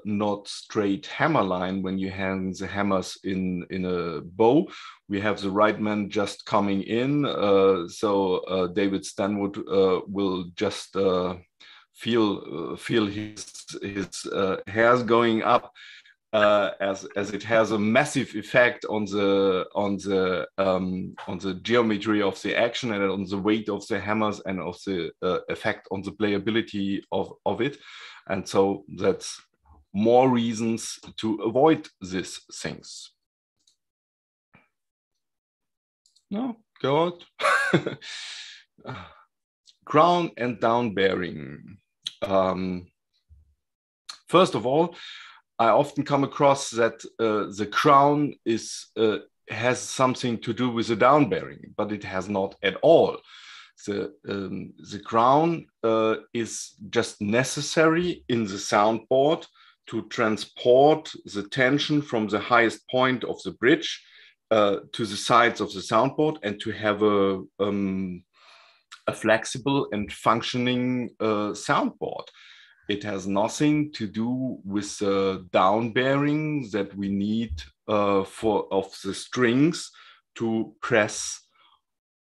not straight hammer line when you hang the hammers in a bow. We have the right man just coming in, so David Stanwood will just feel his hairs going up, as it has a massive effect on the geometry of the action and on the weight of the hammers and of the effect on the playability of it. And so that's more reasons to avoid these things. No, good. Crown and down bearing. First of all, I often come across that the crown has something to do with the down bearing, but it has not at all. The crown is just necessary in the soundboard to transport the tension from the highest point of the bridge to the sides of the soundboard, and to have a flexible and functioning soundboard. It has nothing to do with the down bearing that we need of the strings to press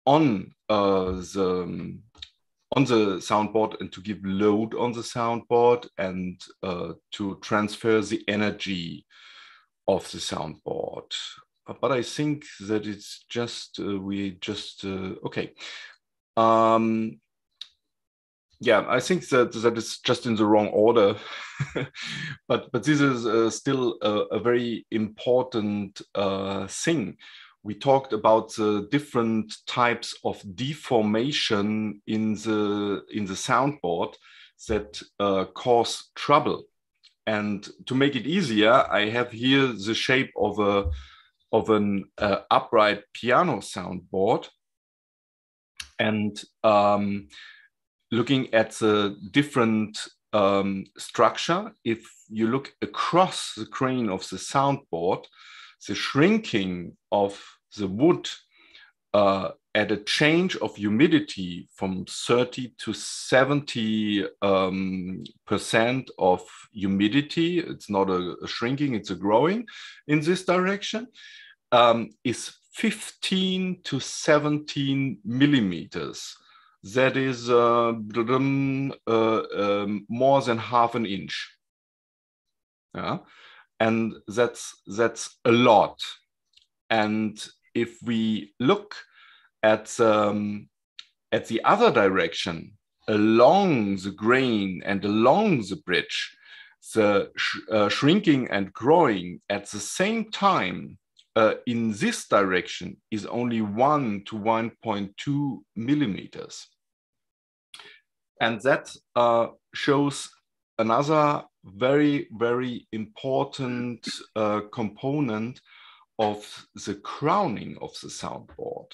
on the soundboard and to give load on the soundboard and to transfer the energy of the soundboard. But I think that it's just okay. Yeah, I think that is just in the wrong order, but this is still a very important thing. We talked about the different types of deformation in the soundboard that cause trouble. And to make it easier, I have here the shape of an upright piano soundboard, and looking at the different structure, if you look across the grain of the soundboard, the shrinking of the wood at a change of humidity from 30 to 70% of humidity, it's not a shrinking, it's a growing in this direction, is 15 to 17 millimeters. That is more than half an inch. Yeah? And that's a lot. And if we look at the other direction, along the grain and along the bridge, the shrinking and growing at the same time in this direction is only 1 to 1.2 millimeters. And that shows another very, very important component of the crowning of the soundboard.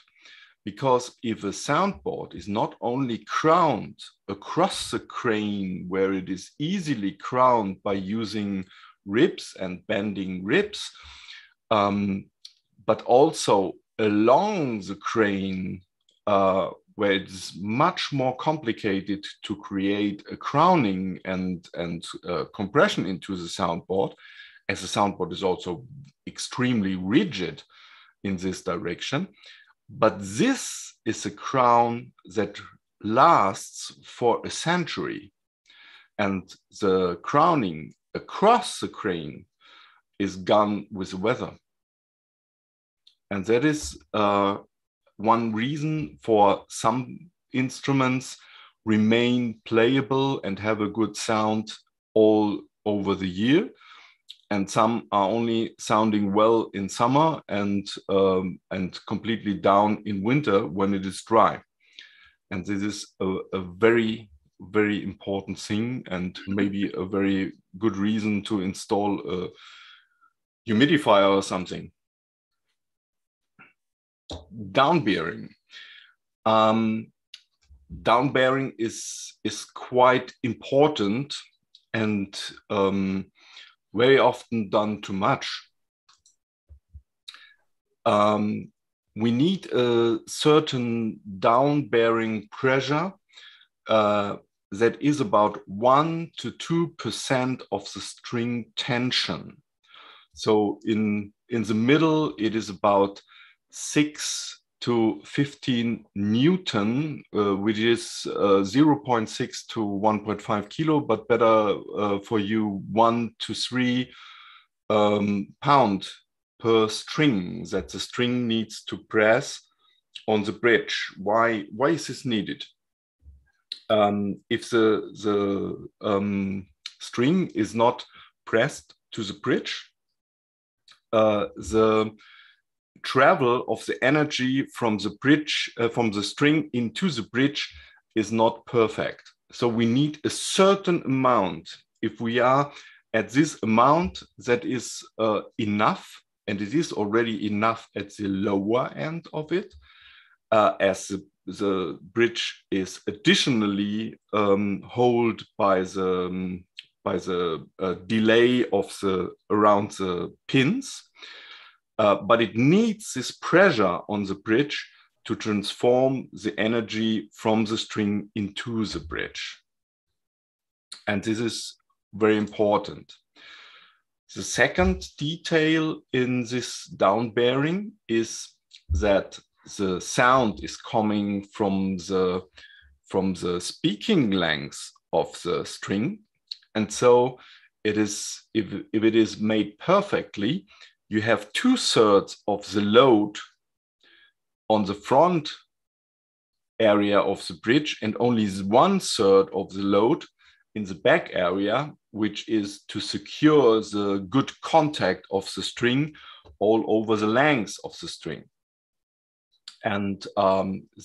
Because if a soundboard is not only crowned across the crane, where it is easily crowned by using ribs and bending ribs, but also along the crane, where it is much more complicated to create a crowning and compression into the soundboard, as the soundboard is also extremely rigid in this direction. But this is a crown that lasts for a century. And the crowning across the crane is gone with the weather. And that is one reason for some instruments remain playable and have a good sound all over the year. And some are only sounding well in summer and completely down in winter when it is dry. And this is a very, very important thing, and maybe a very good reason to install a humidifier or something. Downbearing. Downbearing is quite important and very often done too much. We need a certain down-bearing pressure that is about 1 to 2% of the string tension. So in the middle, it is about 6 to 15 Newton, which is 0.6 to 1.5 kilo, but better for you 1 to 3 pound per string that the string needs to press on the bridge. Why is this needed? If the string is not pressed to the bridge, the travel of the energy from the bridge, from the string into the bridge is not perfect. So we need a certain amount. If we are at this amount, that is enough, and it is already enough at the lower end of it, as the bridge is additionally held by the delay of around the pins. But it needs this pressure on the bridge to transform the energy from the string into the bridge. And this is very important. The second detail in this down bearing is that the sound is coming from the speaking length of the string. And so it is, if it is made perfectly, you have 2/3 of the load on the front area of the bridge and only 1/3 of the load in the back area, which is to secure the good contact of the string all over the length of the string. And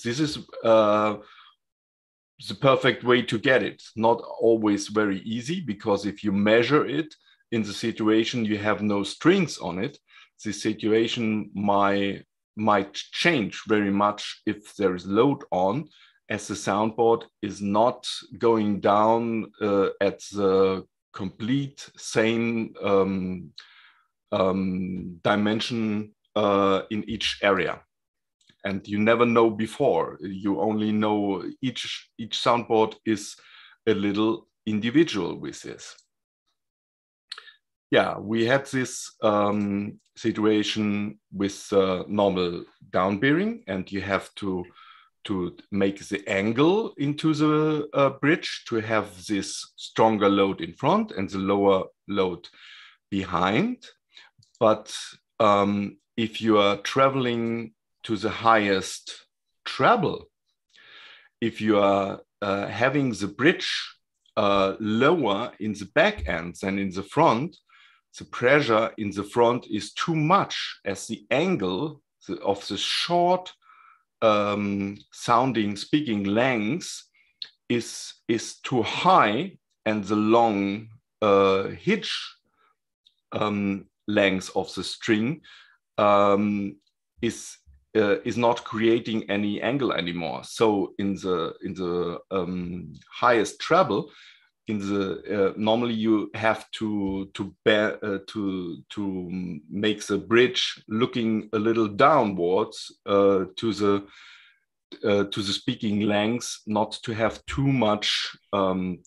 this is the perfect way to get it. Not always very easy, because if you measure it in the situation you have no strings on it, the situation might change very much if there is load on, as the soundboard is not going down at the complete same dimension in each area. And you never know before. You only know each soundboard is a little individual with this. Yeah, we had this situation with normal down bearing, and you have to make the angle into the bridge to have this stronger load in front and the lower load behind. But if you are traveling to the highest treble, if you are having the bridge lower in the back end than in the front, the pressure in the front is too much, as the angle of the short sounding speaking length is too high, and the long hitch length of the string is not creating any angle anymore. So in the highest treble, normally you have to make the bridge looking a little downwards to the speaking length, not to have too much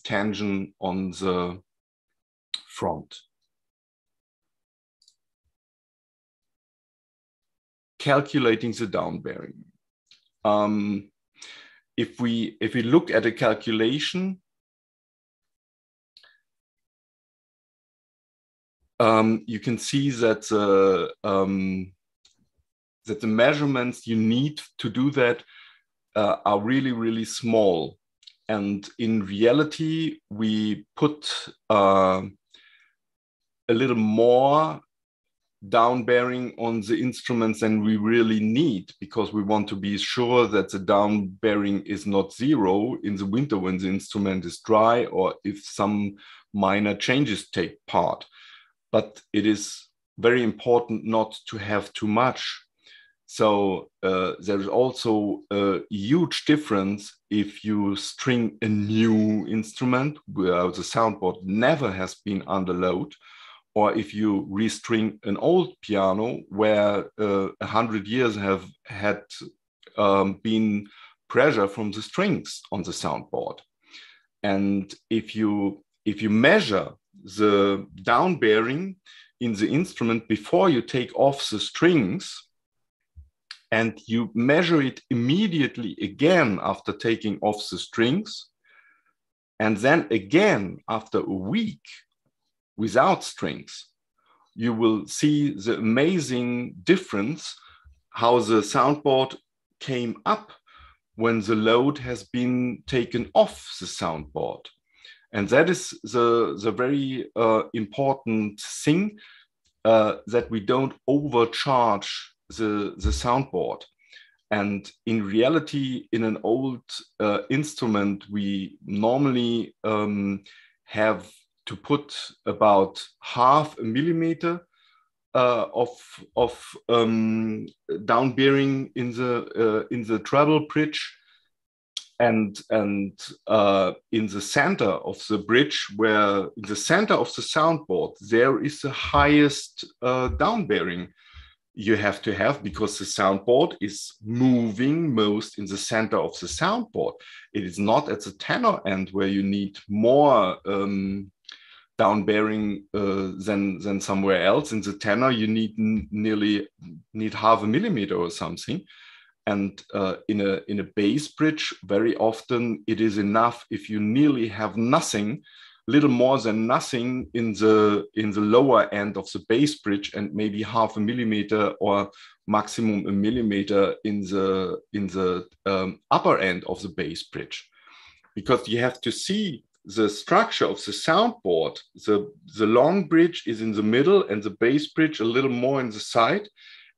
tension on the front. Calculating the down bearing. If we look at a calculation, you can see that the measurements you need to do that are really, really small. And in reality, we put a little more down bearing on the instruments than we really need, because we want to be sure that the down bearing is not zero in the winter when the instrument is dry, or if some minor changes take part. But it is very important not to have too much. So there is also a huge difference if you string a new instrument where the soundboard never has been under load, or if you restring an old piano where 100 years have had been pressure from the strings on the soundboard. And if you measure the down bearing in the instrument before you take off the strings, and you measure it immediately again after taking off the strings, and then again after a week without strings, you will see the amazing difference how the soundboard came up when the load has been taken off the soundboard. And that is the very important thing, that we don't overcharge the soundboard. And in reality, in an old instrument, we normally have to put about 0.5 millimeter of down bearing in the treble bridge, and in the center of the bridge, where in the center of the soundboard there is the highest down bearing you have to have, because the soundboard is moving most in the center of the soundboard. It is not at the tenor end where you need more down bearing than somewhere else. In the tenor, you need nearly 0.5 millimeter or something. And in a bass bridge, very often it is enough if you nearly have nothing, little more than nothing in the lower end of the bass bridge, and maybe 0.5 millimeter or maximum 1 millimeter in the upper end of the bass bridge, because you have to see the structure of the soundboard. The long bridge is in the middle and the bass bridge a little more in the side.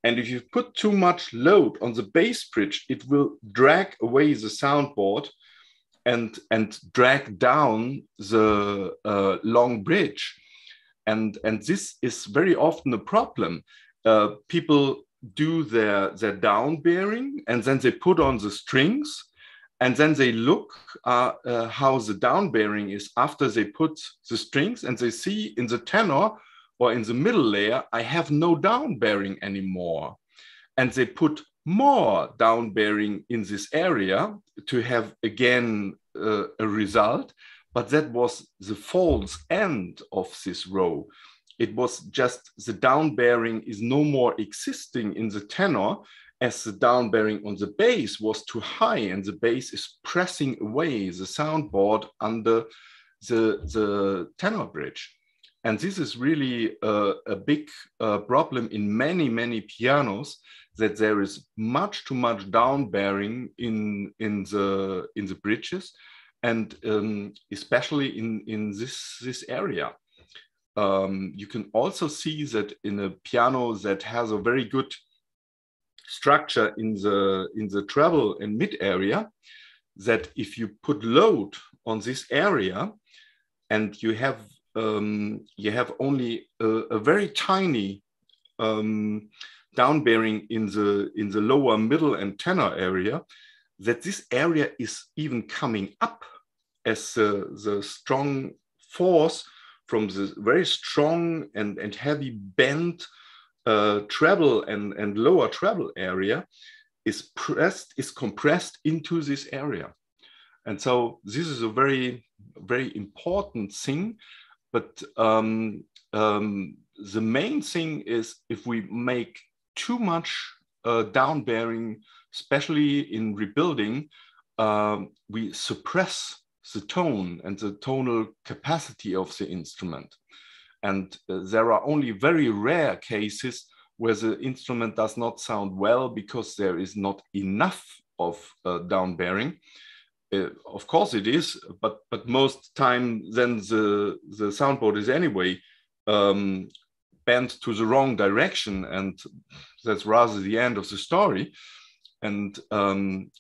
And if you put too much load on the bass bridge, it will drag away the soundboard and drag down the long bridge. And this is very often a problem. People do their down bearing, and then they put on the strings, and then they look how the down bearing is after they put the strings, and they see in the tenor or in the middle layer, I have no down bearing anymore. And they put more down bearing in this area to have again a result, but that was the false end of this row. It was just the down bearing is no more existing in the tenor, as the down bearing on the bass was too high, and the bass is pressing away the soundboard under the tenor bridge. And this is really a big problem in many pianos, that there is much too much down bearing in the bridges, and especially in this area. You can also see that in a piano that has a very good structure in the treble and mid area, that if you put load on this area and you have only a very tiny down bearing in the lower, middle, and tenor area, that this area is even coming up as the strong force from the very strong and heavy bend treble and lower treble area is compressed into this area. And so this is a very, very important thing. But the main thing is, if we make too much down bearing, especially in rebuilding, we suppress the tone and the tonal capacity of the instrument. And there are only very rare cases where the instrument does not sound well because there is not enough of down bearing. Of course it is, but most time then the soundboard is anyway bent to the wrong direction, and that's rather the end of the story. And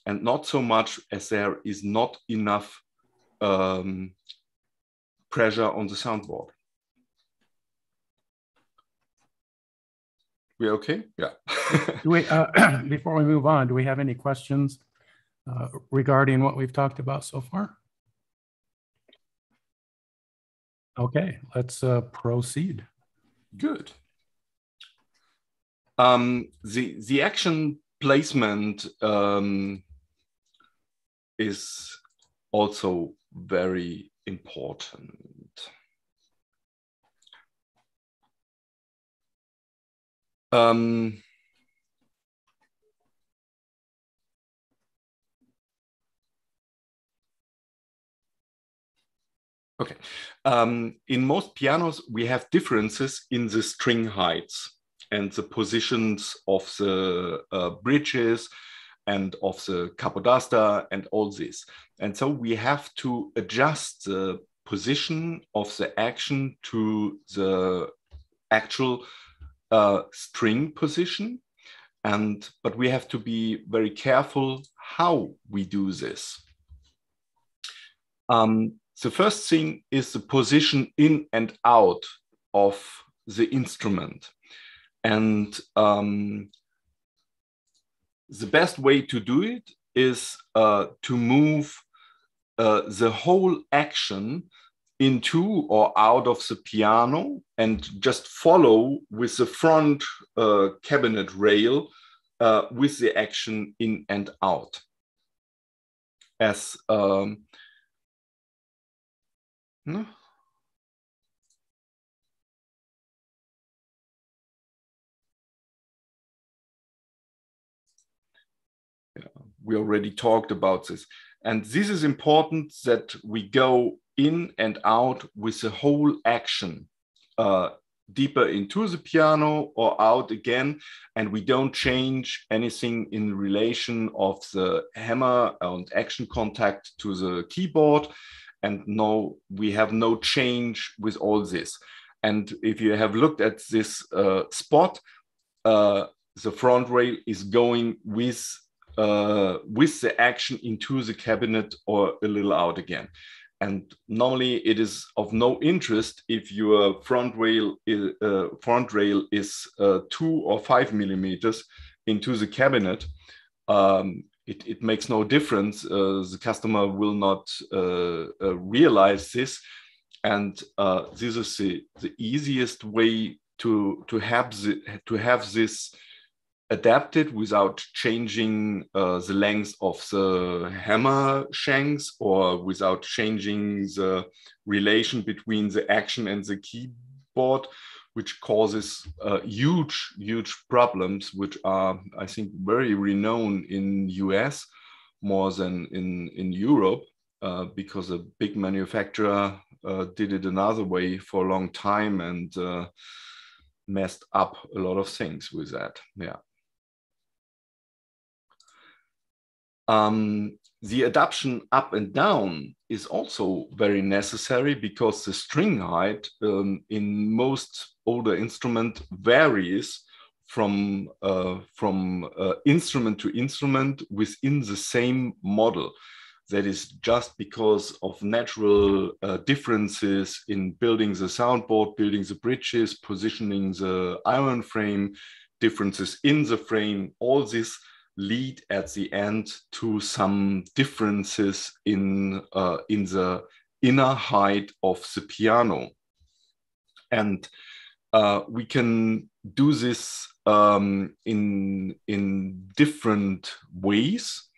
not so much as there is not enough pressure on the soundboard. We okay? Yeah. Before we move on, do we have any questions regarding what we've talked about so far? Okay, let's proceed. Good. The action placement is also very important. Okay. In most pianos, we have differences in the string heights and the positions of the bridges and of the capodaster and all this. And so we have to adjust the position of the action to the actual string position. But we have to be very careful how we do this. The first thing is the position in and out of the instrument. And the best way to do it is to move the whole action into or out of the piano and just follow with the front cabinet rail with the action in and out. As no? Yeah, we already talked about this. And this is important that we go in and out with the whole action, deeper into the piano or out again, and we don't change anything in relation of the hammer and action contact to the keyboard. And no, we have no change with all this. And if you have looked at this spot, the front rail is going with the action into the cabinet or a little out again. And normally it is of no interest if your front rail is 2 or 5 millimeters into the cabinet. It makes no difference. The customer will not realize this. And this is the easiest way to have this adapted without changing the length of the hammer shanks or without changing the relation between the action and the keyboard, which causes huge problems, which are, I think, very renowned in US more than in Europe, because a big manufacturer did it another way for a long time and messed up a lot of things with that. Yeah. The adaptation up and down is also very necessary because the string height in most older instrument varies from instrument to instrument within the same model. That is just because of natural differences in building the soundboard, building the bridges, positioning the iron frame, differences in the frame, all this lead at the end to some differences in the inner height of the piano. And we can do this in different ways.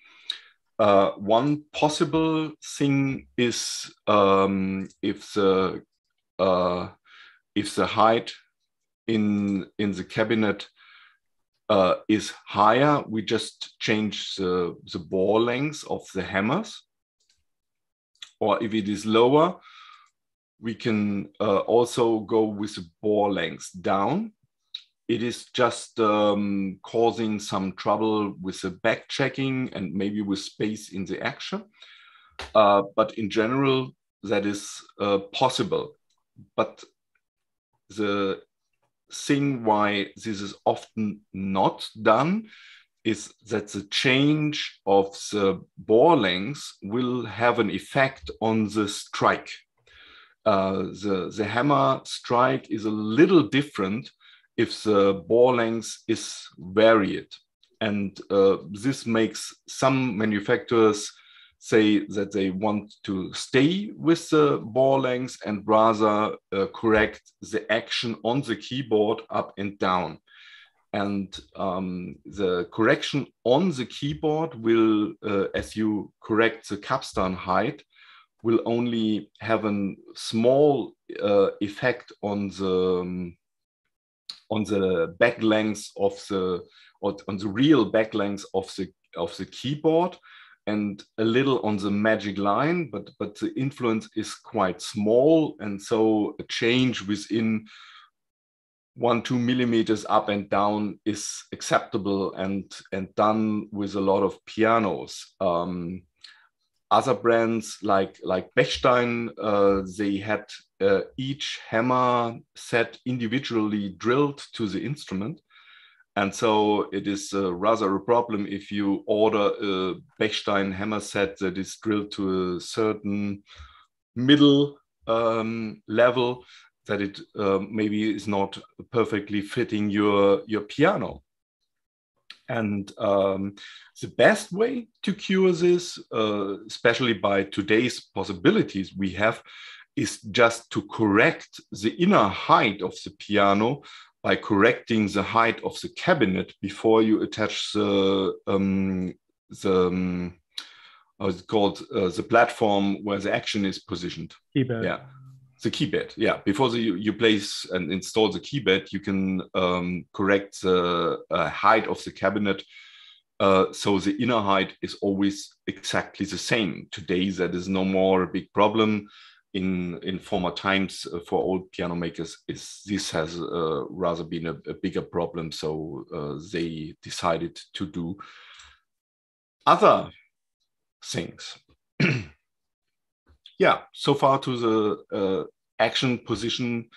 One possible thing is if the height in the cabinet is higher, we just change the bore length of the hammers. Or if it is lower, we can also go with the bore length down. It is just causing some trouble with the back checking and maybe with space in the action. But in general, that is possible. But the thing why this is often not done is that the change of the bore length will have an effect on the strike. The hammer strike is a little different if the bore length is varied. And this makes some manufacturers say that they want to stay with the bore length and rather correct the action on the keyboard up and down. And the correction on the keyboard will, as you correct the capstan height, will only have a small effect on the back length of the, or on the real back length of the keyboard, and a little on the magic line, but the influence is quite small, and so a change within 1-2 millimeters up and down is acceptable and done with a lot of pianos. Other brands like Bechstein, they had each hammer set individually drilled to the instrument. And so it is rather a problem if you order a Bechstein hammer set that is drilled to a certain middle level, that it maybe is not perfectly fitting your piano. And the best way to cure this, especially by today's possibilities we have, is just to correct the inner height of the piano by correcting the height of the cabinet before you attach the how it's called, the platform where the action is positioned. Keyboard. Yeah. The keyboard, yeah. Before you place and install the keyboard, you can correct the height of the cabinet, so the inner height is always exactly the same. Today, that is no more a big problem. In former times, for old piano makers, this has rather been a bigger problem. So they decided to do other things. Yeah, so far to the action position,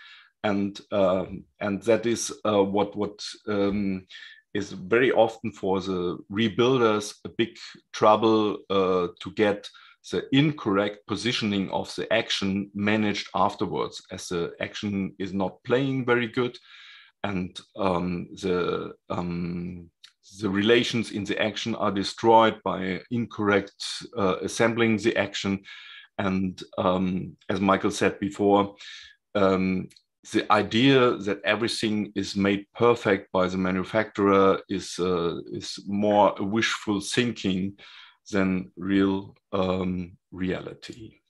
and that is what is very often for the rebuilders a big trouble to get the incorrect positioning of the action managed afterwards, as the action is not playing very good, and the relations in the action are destroyed by incorrect assembling the action. And as Michael said before, the idea that everything is made perfect by the manufacturer is more wishful thinking than real reality.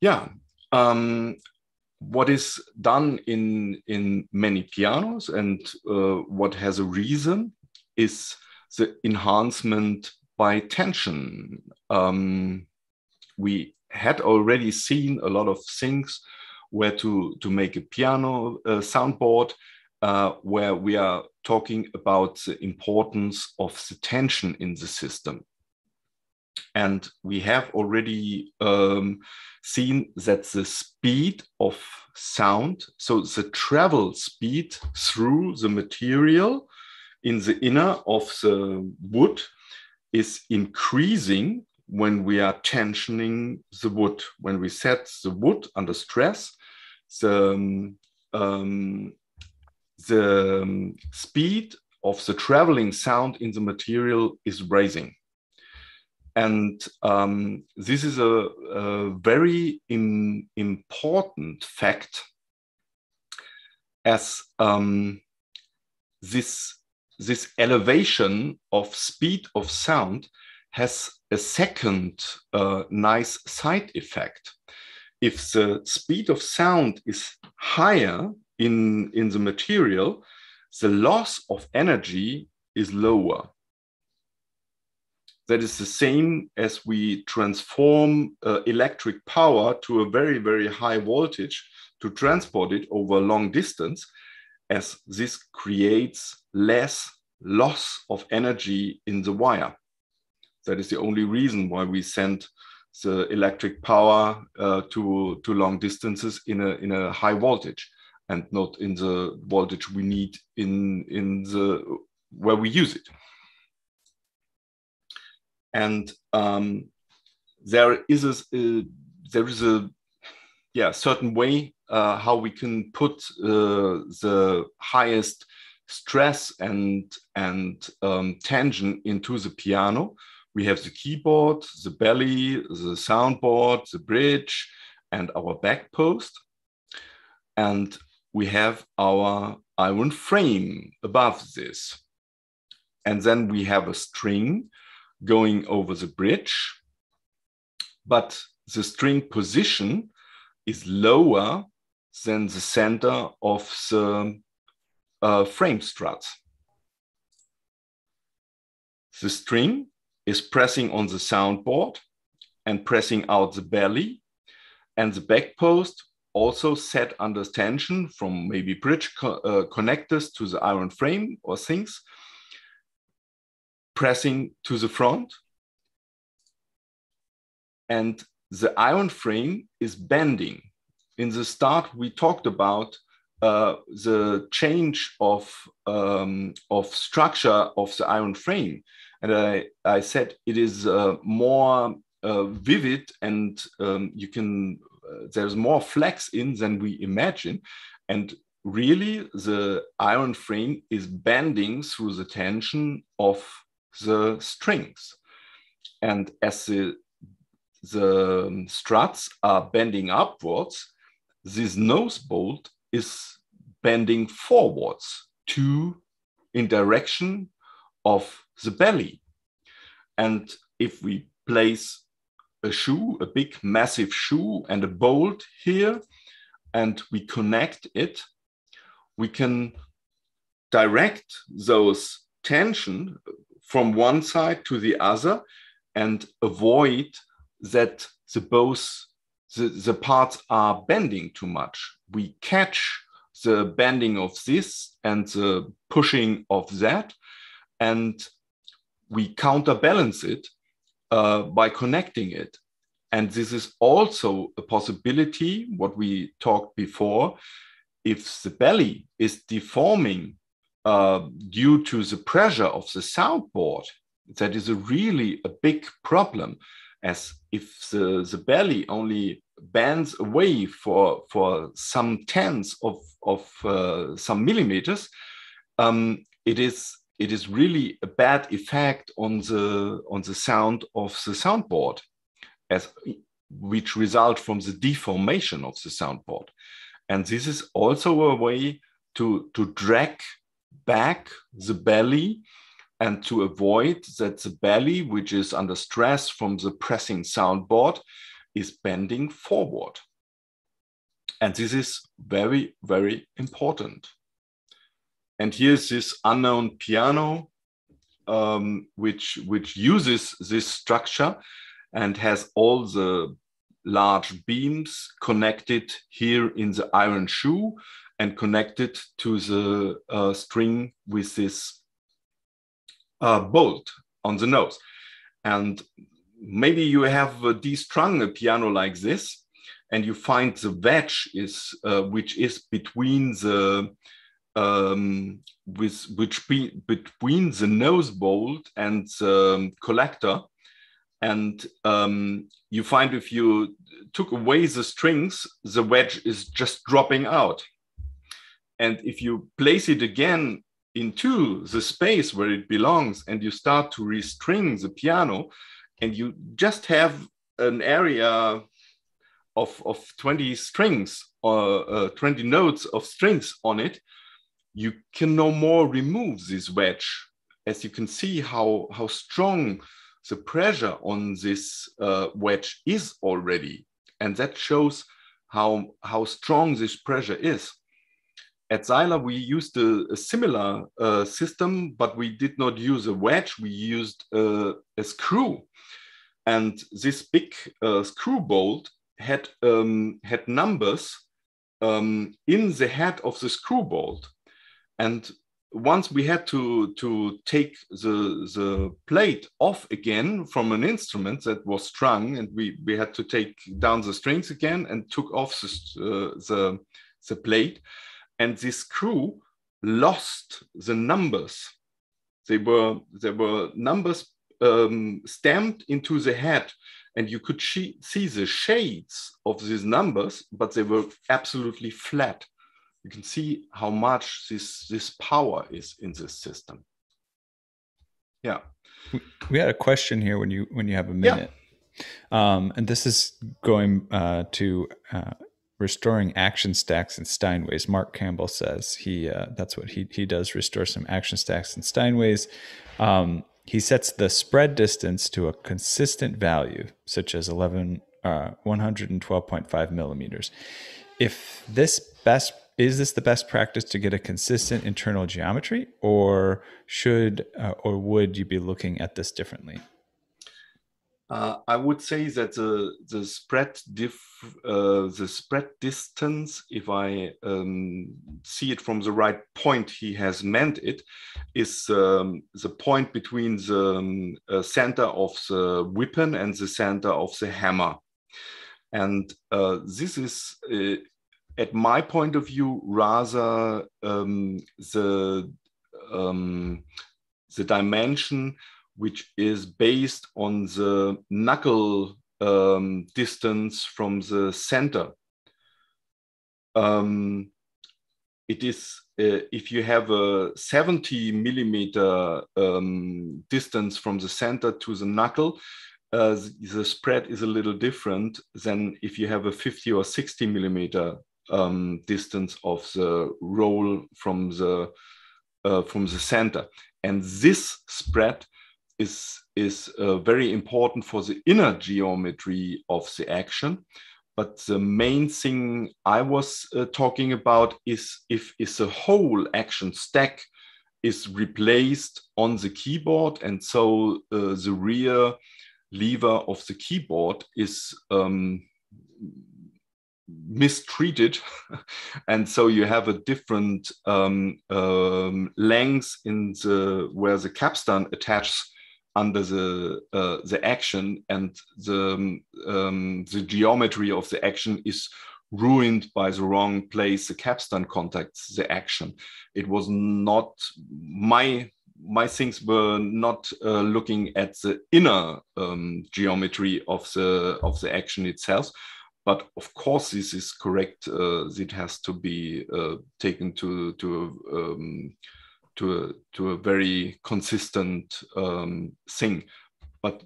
Yeah. What is done in many pianos, and what has a reason, is the enhancement by tension. We had already seen a lot of things where to make a piano soundboard, where we are talking about the importance of the tension in the system. And we have already seen that the speed of sound, so the travel speed through the material in the inner of the wood, is increasing when we are tensioning the wood. When we set the wood under stress, the speed of the traveling sound in the material is rising. And this is a very important fact, as this elevation of speed of sound has a second nice side effect. If the speed of sound is higher in the material, the loss of energy is lower. That is the same as we transform electric power to a very, very high voltage to transport it over a long distance, as this creates less loss of energy in the wire. That is the only reason why we send the electric power to long distances in a high voltage, and not in the voltage we need in the where we use it. And there is a certain way how we can put the highest stress and tension into the piano. We have the keyboard, the belly, the soundboard, the bridge, and our back post. And we have our iron frame above this. And then we have a string going over the bridge, but the string position is lower than the center of the frame struts. The string is pressing on the soundboard and pressing out the belly, and the back post also set under tension from maybe bridge connectors to the iron frame or things, pressing to the front. And the iron frame is bending. In the start, we talked about the change of structure of the iron frame. And I said it is more vivid, and you can there's more flex in than we imagine. And really, the iron frame is bending through the tension of the strings. And as the struts are bending upwards, this nose bolt is bending forwards in direction of the belly. And if we place a shoe, a big massive shoe and a bolt here, and we connect it, we can direct those tension from one side to the other and avoid that the parts are bending too much. We catch the bending of this and the pushing of that, and we counterbalance it by connecting it. And this is also a possibility, what we talked before, if the belly is deforming due to the pressure of the soundboard, that is really a big problem, as if the belly only bends away for some tenths of some millimeters, it is really a bad effect on the sound of the soundboard, which result from the deformation of the soundboard. And this is also a way to drag back the belly and to avoid that the belly, which is under stress from the pressing soundboard, is bending forward. And this is very, very important. And here's this unknown piano, which uses this structure and has all the large beams connected here in the iron shoe and connected to the string with this bolt on the nose. And maybe you have destrung a piano like this, and you find the wedge which is between the between the nose bolt and the collector. And you find if you took away the strings, the wedge is just dropping out. And if you place it again into the space where it belongs and you start to restring the piano, and you just have an area of 20 strings or 20 notes of strings on it, you can no more remove this wedge. As you can see how strong the pressure on this wedge is already. And that shows how strong this pressure is. At Seiler, we used a similar system, but we did not use a wedge, we used a screw. And this big screw bolt had numbers in the head of the screw bolt. And once we had to take the plate off again from an instrument that was strung, and we had to take down the strings again and took off the plate, and this screw lost the numbers. There were numbers stamped into the head, and you could see the shades of these numbers, but they were absolutely flat. You can see how much this power is in this system. Yeah. We had a question here when you have a minute. Yeah. And this is going to restoring action stacks and Steinways. Mark Campbell says that's what he does, restore some action stacks and Steinways. he sets the spread distance to a consistent value, such as 112.5 millimeters. Is this the best practice to get a consistent internal geometry, or would you be looking at this differently? I would say that the spread distance, if I see it from the right point he has meant it, is the point between the center of the weapon and the center of the hammer. And this is, at my point of view, rather the dimension which is based on the knuckle distance from the center. It is, if you have a 70 millimeter distance from the center to the knuckle, the spread is a little different than if you have a 50 or 60 millimeter distance of the roll from the center. And this spread is very important for the inner geometry of the action. But the main thing I was talking about is if the whole action stack is replaced on the keyboard, and so the rear lever of the keyboard is mistreated, and so you have a different length in where the capstan attaches under the action, and the geometry of the action is ruined by the wrong place the capstan contacts the action. It was not my things were not looking at the inner geometry of the action itself. But of course, this is correct. It has to be taken to a very consistent thing. But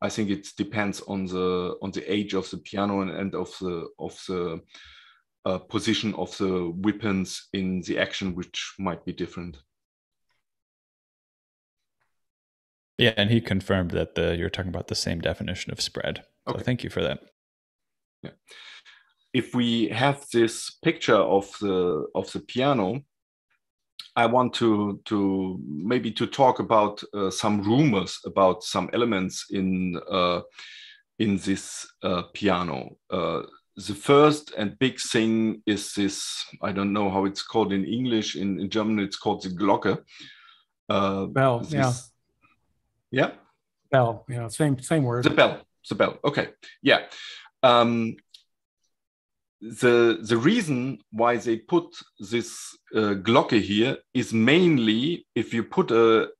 I think it depends on the age of the piano and of the position of the weapons in the action, which might be different. Yeah, and he confirmed that you're talking about the same definition of spread. Okay. So thank you for that. Yeah. If we have this picture of the piano, I want to maybe talk about some rumors about some elements in this piano. The first and big thing is this. I don't know how it's called in English. In German, it's called the Glocke. Bell. Yeah. Yeah. Bell. Yeah. Same word. The bell. Okay. Yeah. The reason why they put this Glocke here is mainly if you put a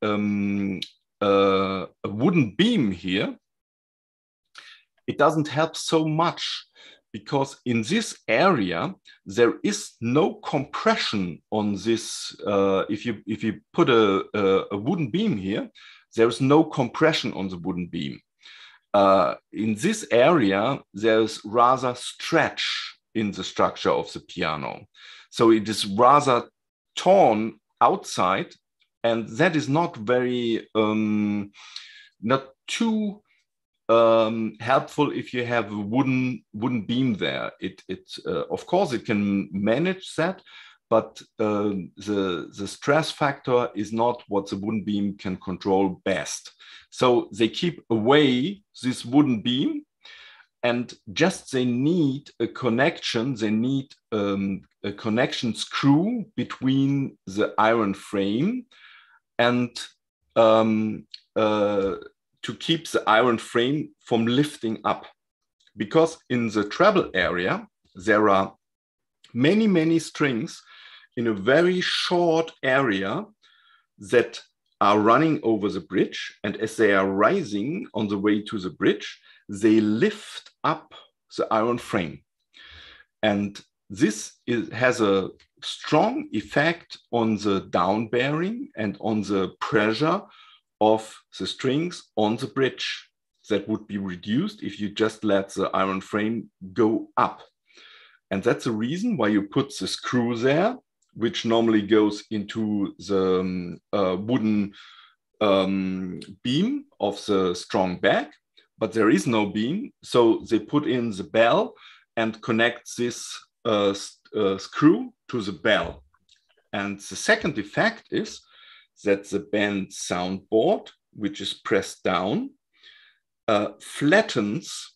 wooden beam here, it doesn't help so much, because in this area there is no compression on this. If you put a wooden beam here, there is no compression on the wooden beam. In this area, there's rather stretch in the structure of the piano. So it is rather torn outside, and that is not very, not too helpful if you have a wooden beam there. Of course, it can manage that, but the stress factor is not what the wooden beam can control best. So they keep away this wooden beam, and just they need a connection. They need a connection screw between the iron frame and to keep the iron frame from lifting up. Because in the treble area, there are many strings in a very short area that are running over the bridge, and as they are rising on the way to the bridge, they lift up the iron frame. And this has a strong effect on the down bearing and on the pressure of the strings on the bridge that would be reduced if you just let the iron frame go up. And that's the reason why you put the screw there, which normally goes into the wooden beam of the strong back, but there is no beam. So they put in the bell and connect this screw to the bell. And the second effect is that the bent soundboard, which is pressed down, flattens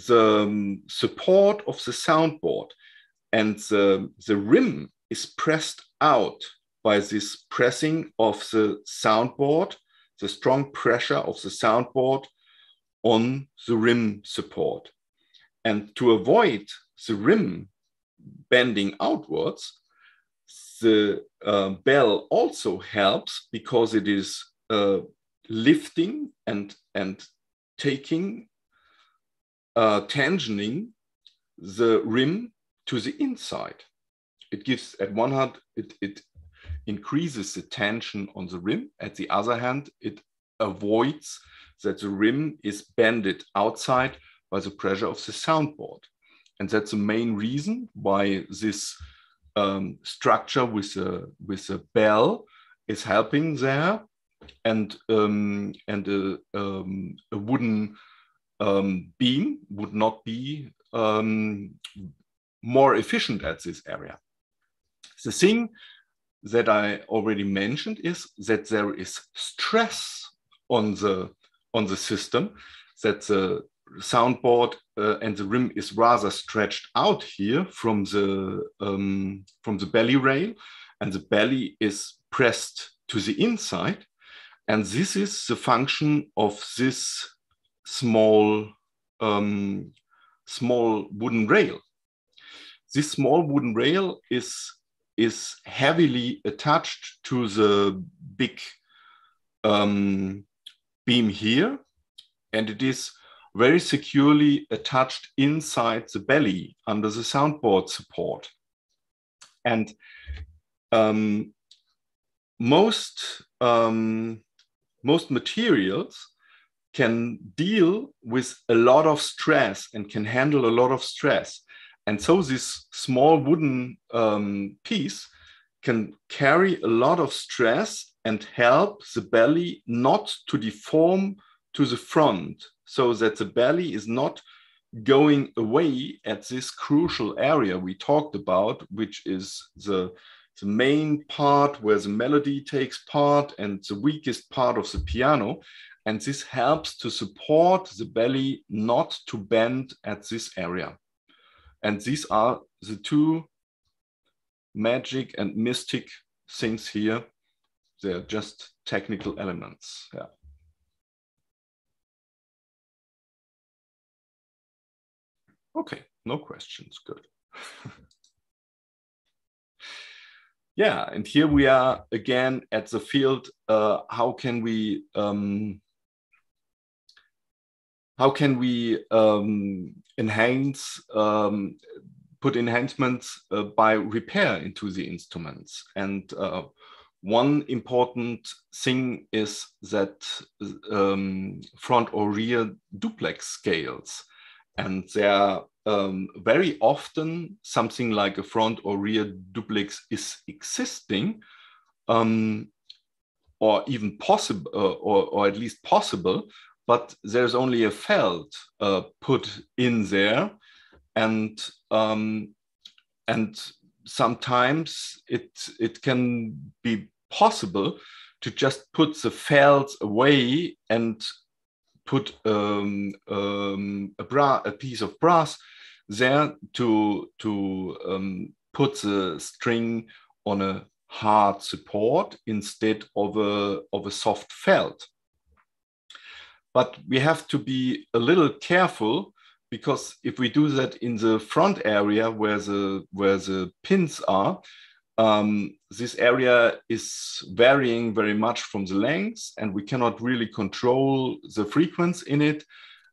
the support of the soundboard, and the rim is pressed out by this pressing of the soundboard, the strong pressure of the soundboard on the rim support. And to avoid the rim bending outwards, the bell also helps because it is lifting and taking, tensioning the rim to the inside. It gives, at one hand, it increases the tension on the rim. At the other hand, it avoids that the rim is bended outside by the pressure of the soundboard. And that's the main reason why this structure with a bell is helping there, and a wooden beam would not be more efficient at this area. The thing that I already mentioned is that there is stress on the system, that the soundboard and the rim is rather stretched out here from the belly rail, and the belly is pressed to the inside. And this is the function of this small wooden rail. This small wooden rail is heavily attached to the big beam here, and it is very securely attached inside the belly under the soundboard support. And most materials can deal with a lot of stress and can handle a lot of stress. And so this small wooden piece can carry a lot of stress and help the belly not to deform to the front, so that the belly is not going away at this crucial area we talked about, which is the main part where the melody takes part and the weakest part of the piano. And this helps to support the belly not to bend at this area. And these are the two magic and mystic things here. They're just technical elements. Yeah. Okay, no questions, good. Yeah, and here we are again at the field. How can we enhance, put enhancements by repair into the instruments? And one important thing is that front or rear duplex scales. And there are very often something like a front or rear duplex is existing, or even possible, or at least possible, but there's only a felt put in there, and sometimes it can be possible to just put the felts away and put a piece of brass there to put the string on a hard support instead of a soft felt. But we have to be a little careful, because if we do that in the front area where the pins are, this area is varying very much from the length, and we cannot really control the frequency in it.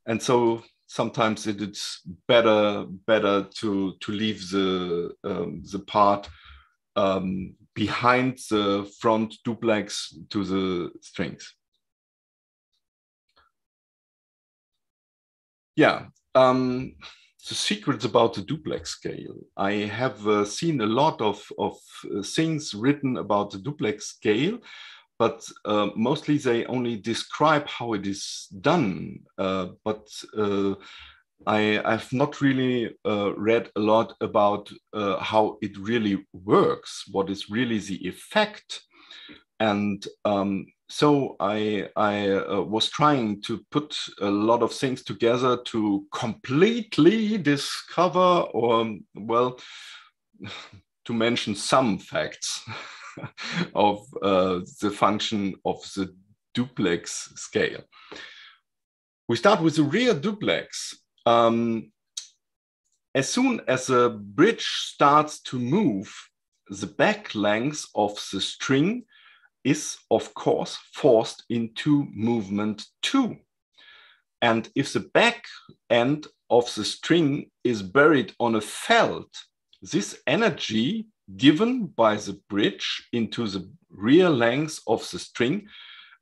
And so sometimes it's better to leave the part behind the front duplex to the strings. Yeah. The secrets about the duplex scale. I have seen a lot of things written about the duplex scale, but mostly they only describe how it is done. I've not really read a lot about how it really works, what is really the effect. And so I was trying to put a lot of things together to completely discover, or, well, to mention some facts of the function of the duplex scale. We start with the rear duplex. As soon as a bridge starts to move, the back length of the string is, of course, forced into movement 2. And if the back end of the string is buried on a felt, this energy given by the bridge into the rear length of the string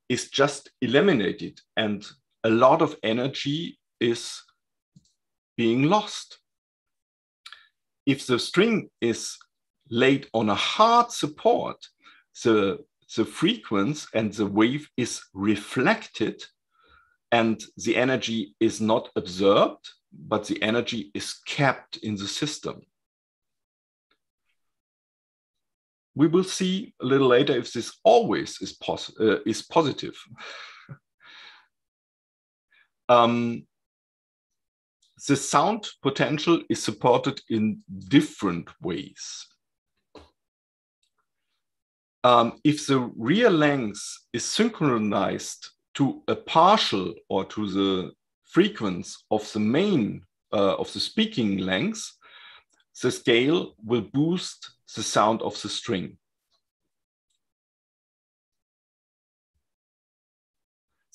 is just eliminated, and a lot of energy is being lost. If the string is laid on a hard support, the frequency and the wave is reflected, and the energy is not absorbed, but the energy is kept in the system. We will see a little later if this always is positive. The sound potential is supported in different ways. If the rear length is synchronized to a partial or to the frequency of the main of the speaking length, the scale will boost the sound of the string.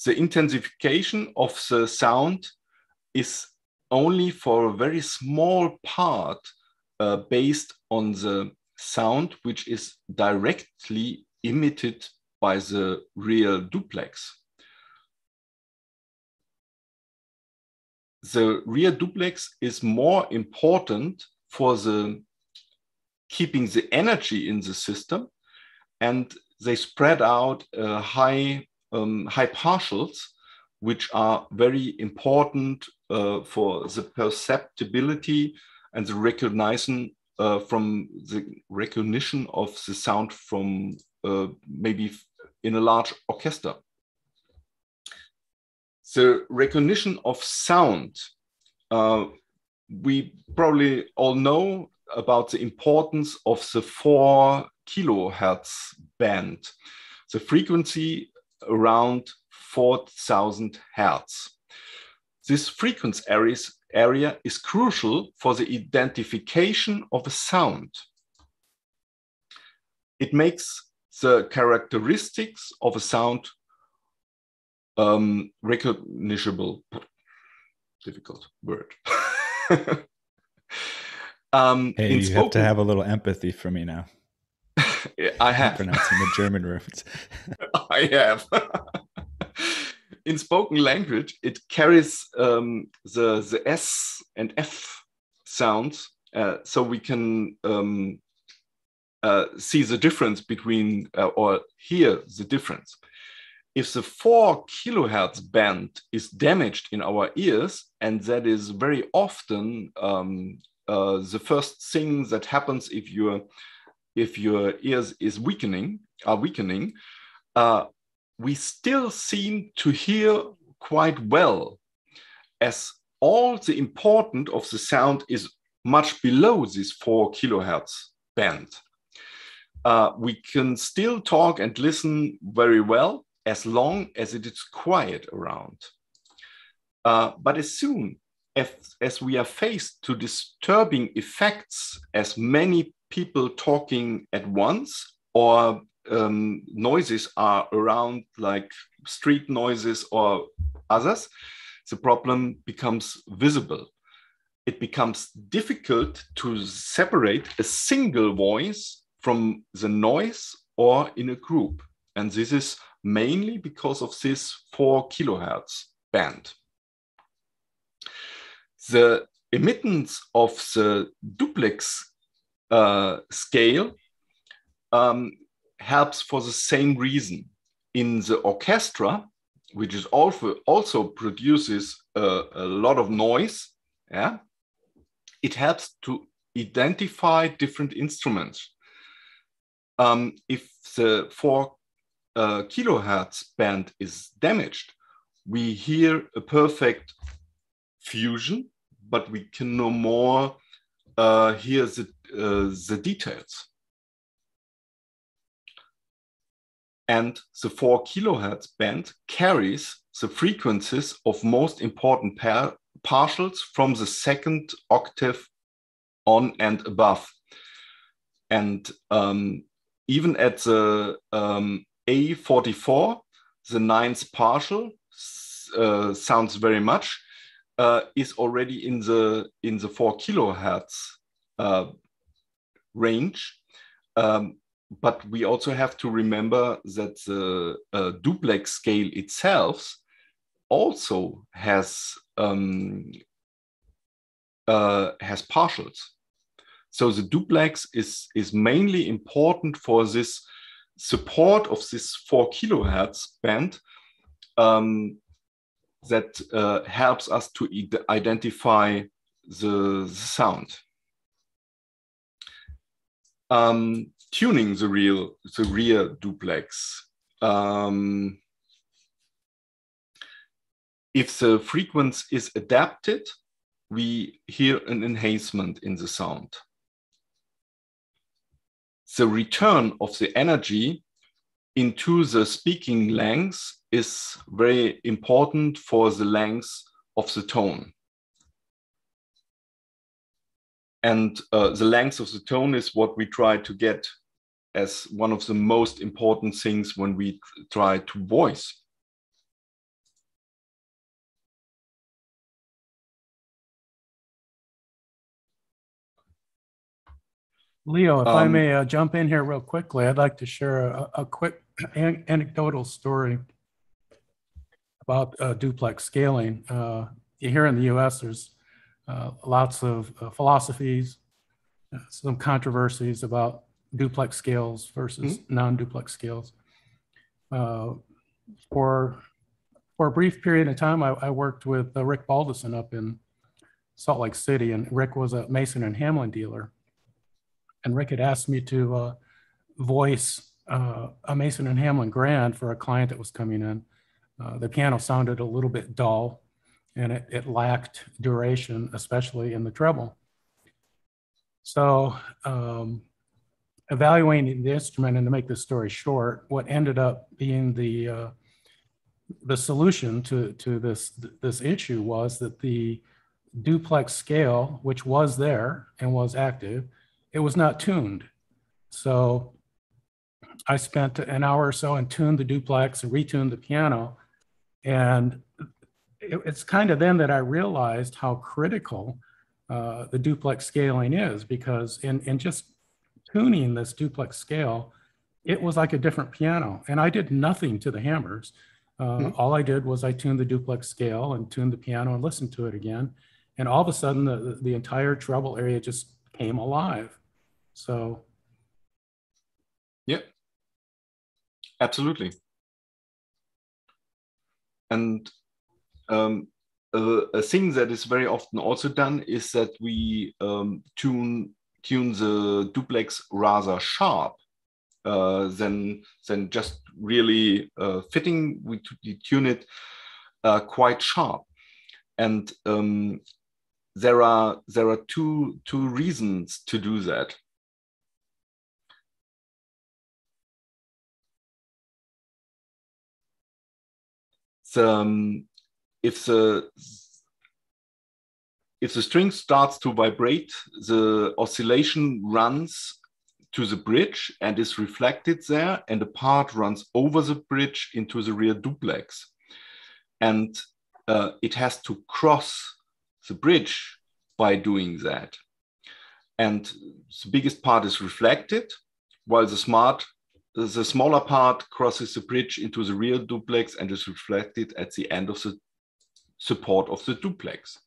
The intensification of the sound is only for a very small part based on the sound which is directly emitted by the rear duplex. The rear duplex is more important for keeping the energy in the system, and they spread out high partials, which are very important for the perceptibility and the recognition from the recognition of the sound from maybe in a large orchestra. The recognition of sound, we probably all know about the importance of the 4 kilohertz band, the frequency around 4,000 hertz. This frequency area is crucial for the identification of a sound. It makes the characteristics of a sound recognizable. Difficult word. Hey, you have to have a little empathy for me now. I have. Pronouncing the German words. I have. In spoken language, it carries the S and F sounds, so we can see the difference between, or hear the difference. If the 4 kilohertz band is damaged in our ears, and that is very often the first thing that happens if your ears are weakening, we still seem to hear quite well, as all the importance of the sound is much below this 4 kilohertz band. We can still talk and listen very well as long as it is quiet around. But as soon as we are faced to disturbing effects, as many people talking at once, or noises are around, like street noises or others, the problem becomes visible. It becomes difficult to separate a single voice from the noise or in a group. And this is mainly because of this 4 kilohertz band. The emittance of the duplex scale helps for the same reason. in the orchestra, which is also produces a lot of noise, yeah, it helps to identify different instruments. If the 4 kilohertz band is damaged, we hear a perfect fusion, but we can no more hear the details. And the 4 kilohertz band carries the frequencies of most important partials from the 2nd octave on and above. And even at the A44, the 9th partial sounds very much, is already in the 4 kilohertz range. But we also have to remember that the duplex scale itself also has partials. So the duplex is mainly important for this support of this 4 kilohertz band that helps us to identify the sound. Tuning the rear duplex. If the frequency is adapted, we hear an enhancement in the sound. The return of the energy into the speaking length is very important for the length of the tone. And the length of the tone is what we try to get as one of the most important things when we try to voice. Leo, if I may jump in here real quickly, I'd like to share a quick anecdotal story about duplex scaling. Here in the US, there's lots of philosophies, some controversies about duplex scales versus non-duplex scales. For a brief period of time, I worked with Rick Baldison up in Salt Lake City, and Rick was a Mason and Hamlin dealer. And Rick had asked me to voice a Mason and Hamlin Grand for a client that was coming in. The piano sounded a little bit dull, and it lacked duration, especially in the treble. So evaluating the instrument, and to make this story short, what ended up being the solution to this issue was that the duplex scale, which was there and was active, it was not tuned. So I spent an hour or so and tuned the duplex and retuned the piano. And it's kind of then that I realized how critical the duplex scaling is, because in just tuning this duplex scale, it was like a different piano. And I did nothing to the hammers. All I did was I tuned the duplex scale and tuned the piano and listened to it again. And all of a sudden, the entire treble area just came alive. So. Yeah, absolutely. And a thing that is very often also done is that we tune the duplex rather sharp than just really fitting. We tune it quite sharp, and there are two reasons to do that. If the string starts to vibrate, the oscillation runs to the bridge and is reflected there, and a part runs over the bridge into the rear duplex. And it has to cross the bridge by doing that. And the biggest part is reflected, while the smaller part crosses the bridge into the rear duplex and is reflected at the end of the support of the duplex.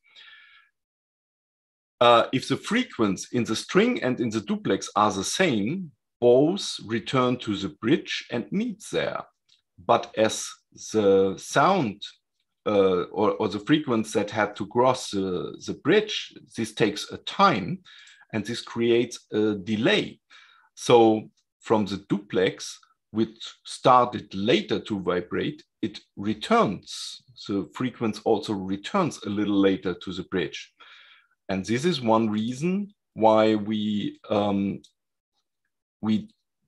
If the frequencies in the string and in the duplex are the same, both return to the bridge and meet there. but as the sound or the frequency that had to cross the bridge, this takes a time, and this creates a delay. So from the duplex, which started later to vibrate, it returns. The frequency also returns a little later to the bridge. And this is one reason why we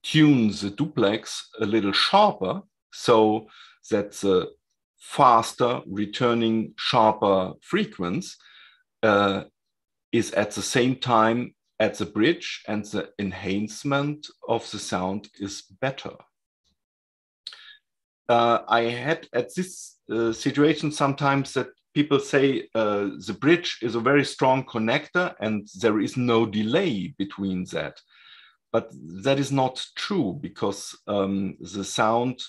tune the duplex a little sharper, so that the faster returning sharper frequency is at the same time at the bridge, and the enhancement of the sound is better. I had at this situation sometimes that people say the bridge is a very strong connector and there is no delay between that. But that is not true, because the sound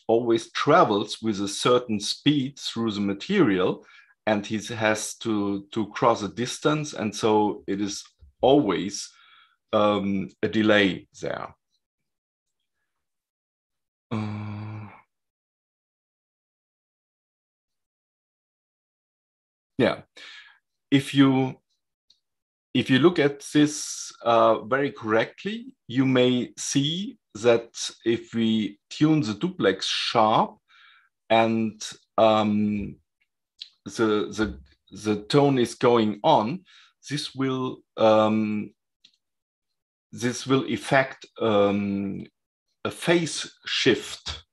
always travels with a certain speed through the material, and he has to cross a distance, and so it is always a delay there. Yeah, if you look at this very correctly, you may see that if we tune the duplex sharp and the tone is going on, this will affect a phase shift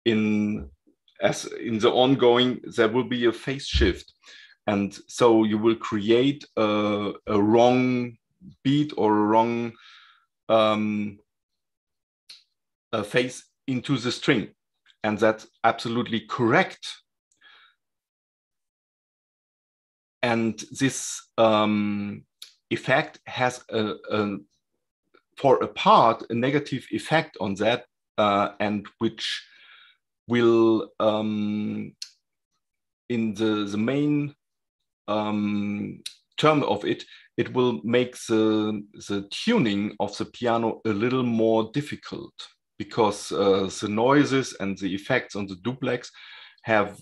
in the ongoing. There will be a phase shift. And so you will create a wrong beat or a wrong phase into the string. And that's absolutely correct. And this effect has, for a part, a negative effect on that, and which will, in the main term of it, it will make the tuning of the piano a little more difficult, because the noises and the effects on the duplex have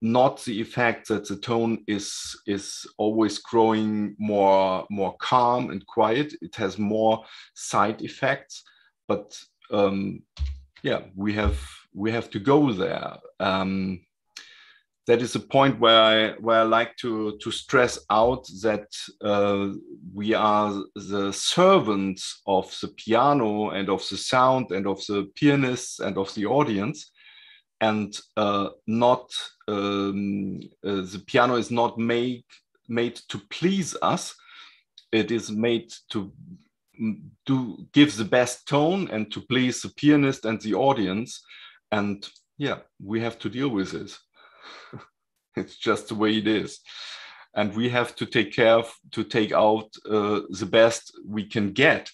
not the effect that the tone is always growing more calm and quiet. It has more side effects, but yeah, we have to go there. That is a point where I like to stress out that we are the servants of the piano and of the sound and of the pianists and of the audience, and not the piano is not made to please us. It is made to give the best tone and to please the pianist and the audience. And yeah, we have to deal with it. It's just the way it is. And we have to take care to take out the best we can get.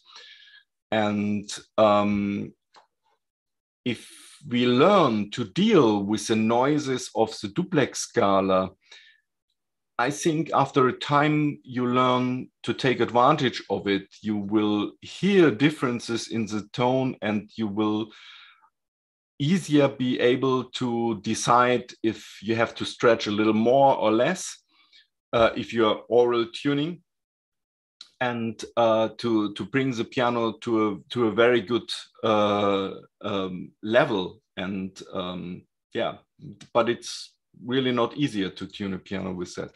And if we learn to deal with the noises of the duplex scala, I think after a time you learn to take advantage of it. You will hear differences in the tone, and you will easier be able to decide if you have to stretch a little more or less, if you're oral tuning, and to bring the piano to a very good level. And yeah, but it's really not easier to tune a piano with that.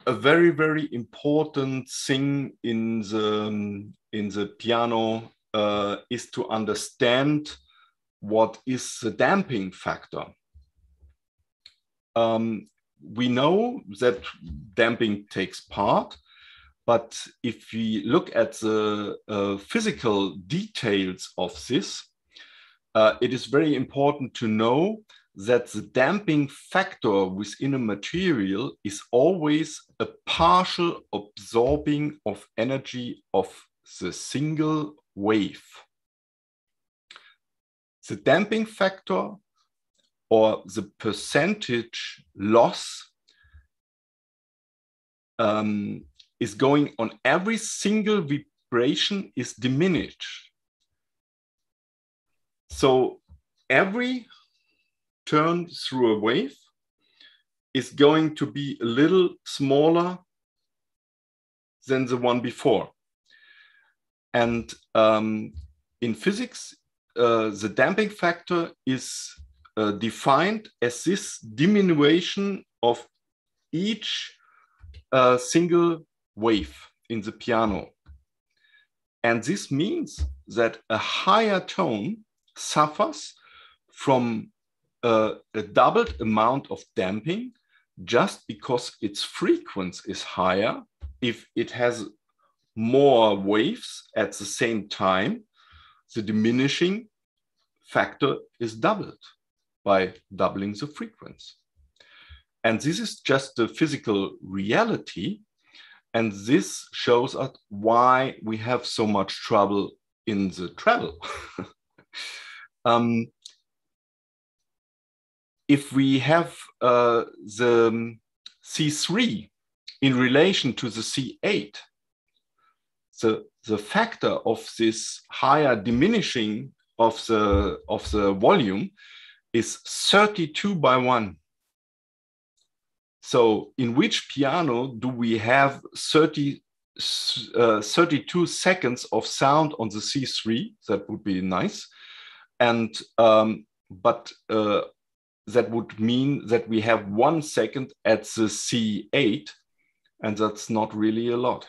A very, very important thing in the piano is to understand what is the damping factor. We know that damping takes part, but if we look at the physical details of this, it is very important to know that the damping factor within a material is always a partial absorbing of energy of the single wave. The damping factor, or the percentage loss, is going on every single vibration is diminished. So every turn through a wave is going to be a little smaller than the one before. And in physics, the damping factor is defined as this diminution of each single wave in the piano. And this means that a higher tone suffers from a doubled amount of damping just because its frequency is higher. If it has more waves at the same time, the diminishing factor is doubled by doubling the frequency. And this is just the physical reality. And this shows us why we have so much trouble in the treble. If we have the C3 in relation to the C8, the factor of this higher diminishing of the volume is 32/1. So in which piano do we have 32 seconds of sound on the C3? That would be nice. And but that would mean that we have 1 second at the C8, and that's not really a lot.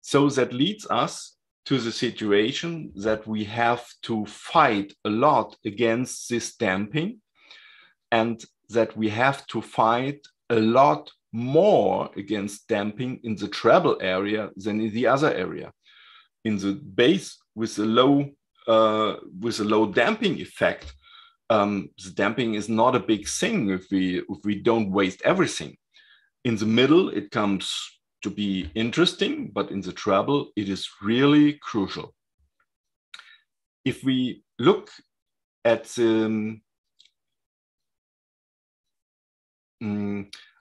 So that leads us to the situation that we have to fight a lot against this damping, and that we have to fight a lot more against damping in the treble area than in the other area. In the bass with a low damping effect, the damping is not a big thing if we don't waste everything. In the middle, it comes to be interesting, but in the treble, it is really crucial. If we look at the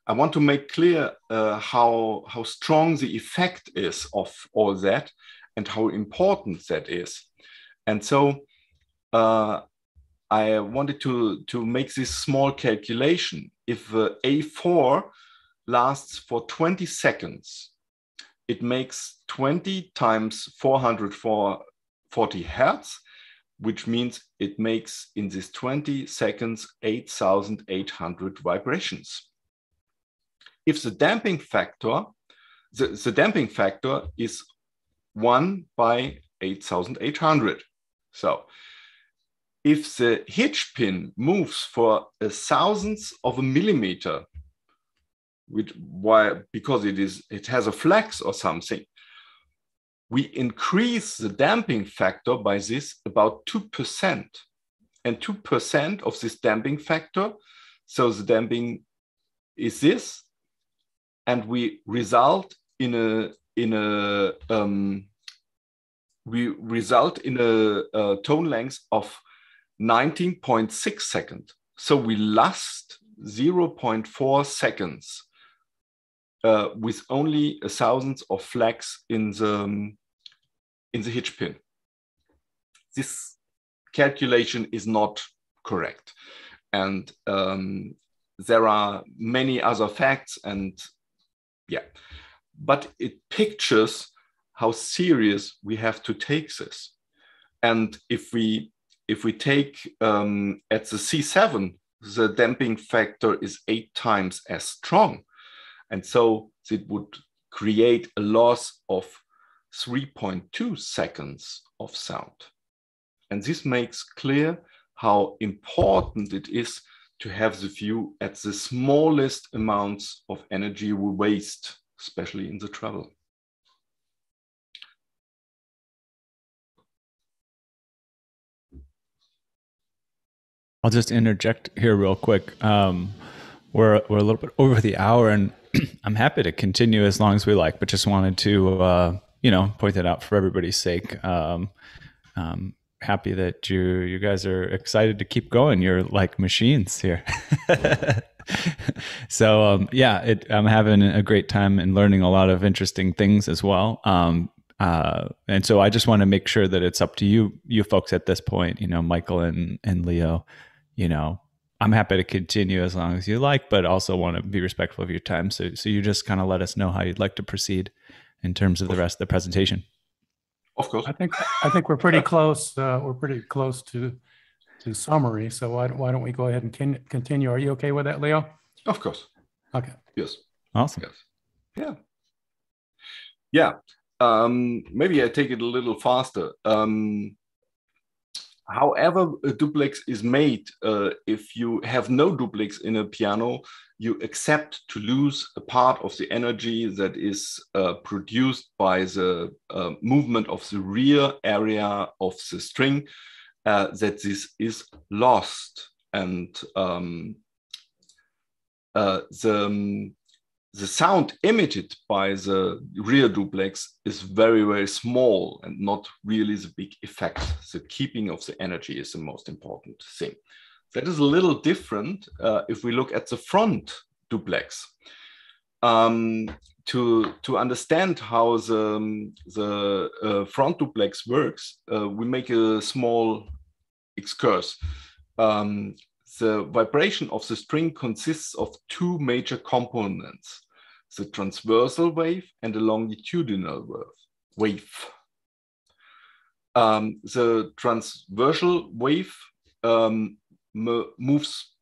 I want to make clear how strong the effect is of all that and how important that is. And so I wanted to make this small calculation. If A4 lasts for 20 seconds, it makes 20 times 440 hertz, which means it makes in this 20 seconds 8,800 vibrations. If the damping factor, the damping factor is 1 by 8,800. So if the hitch pin moves for a thousandth of a millimeter, because it has a flex or something, we increase the damping factor by this about 2%. And 2% of this damping factor, so the damping is this, and we result in a tone length of 19.6 seconds. So we lost 0.4 seconds with only a thousandth of flex in the hitch pin. This calculation is not correct, and there are many other facts, and but it pictures how serious we have to take this. And if we take at the C7, the damping factor is 8 times as strong. And so it would create a loss of 3.2 seconds of sound. And this makes clear how important it is to have the view at the smallest amounts of energy we waste, especially in the treble. I'll just interject here real quick. We're a little bit over the hour, and I'm happy to continue as long as we like, but just wanted to point that out for everybody's sake. Happy that you guys are excited to keep going. You're like machines here. So I'm having a great time and learning a lot of interesting things as well. And so I just want to make sure that it's up to you folks at this point, Michael and Leo, I'm happy to continue as long as you like, but also want to be respectful of your time. So you just kind of let us know how you'd like to proceed in terms of the rest of the presentation. Of course. I think we're pretty close. We're pretty close to summary. So why don't we go ahead and continue? Are you okay with that, Leo? Of course. Okay. Yes. Awesome. Yes. Yeah. Maybe I take it a little faster. However a duplex is made, if you have no duplex in a piano, you accept to lose a part of the energy that is produced by the movement of the rear area of the string, that this is lost. And the sound emitted by the rear duplex is very, very small and not really the big effect. The keeping of the energy is the most important thing. That is a little different if we look at the front duplex. To understand how the front duplex works, we make a small excursus. The vibration of the string consists of two major components, the transversal wave and the longitudinal wave. The transversal wave moves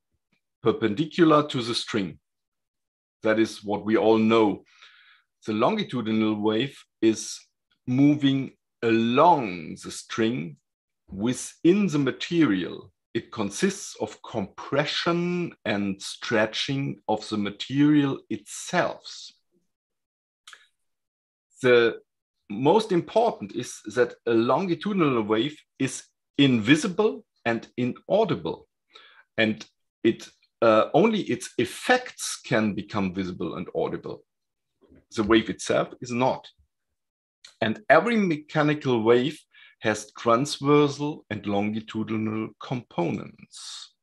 perpendicular to the string. That is what we all know. The longitudinal wave is moving along the string within the material. It consists of compression and stretching of the material itself. The most important is that a longitudinal wave is invisible and inaudible, and only its effects can become visible and audible. The wave itself is not. And every mechanical wave has transversal and longitudinal components.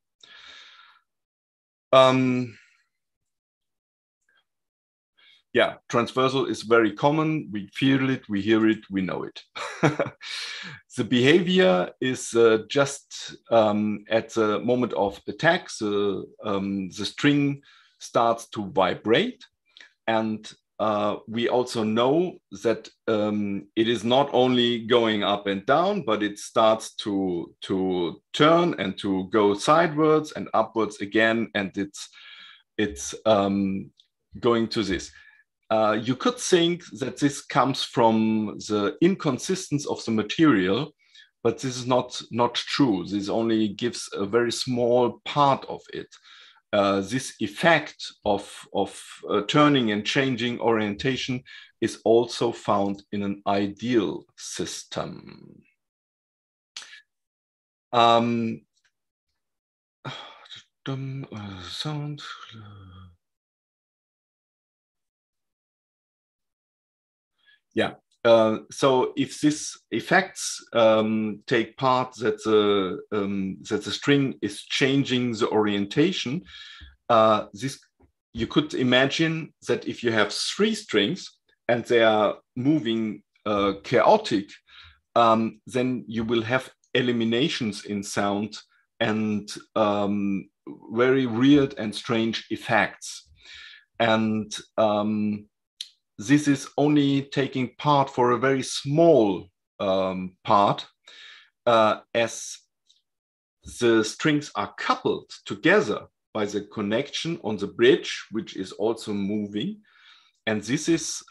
Yeah, transversal is very common. We feel it, we hear it, we know it. The behavior is just at the moment of attack, the string starts to vibrate, and we also know that it is not only going up and down, but it starts to turn and to go sidewards and upwards again, and it's going to this. You could think that this comes from the inconsistency of the material, but this is not true. This only gives a very small part of it. This effect of turning and changing orientation is also found in an ideal system. Sound. Yeah. So if these effects take part, that the string is changing the orientation, you could imagine that if you have three strings and they are moving chaotic, then you will have eliminations in sound and very weird and strange effects. And this is only taking part for a very small part, as the strings are coupled together by the connection on the bridge, which is also moving. And this is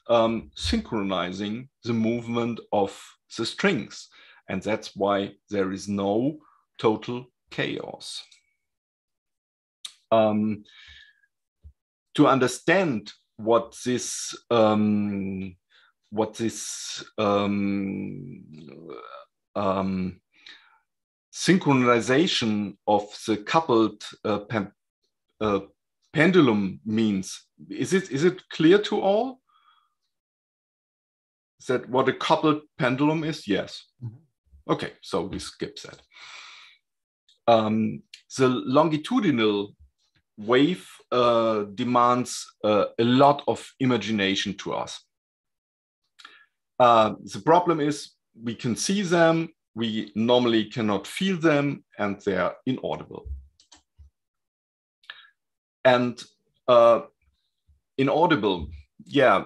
synchronizing the movement of the strings. And that's why there is no total chaos. To understand what this synchronization of the coupled pendulum means, is it clear to all? Is that what a coupled pendulum is? Yes. Mm-hmm. Okay, so we skip that. The longitudinal wave demands a lot of imagination to us. The problem is we can see them, we normally cannot feel them, and they are inaudible. And inaudible, yeah.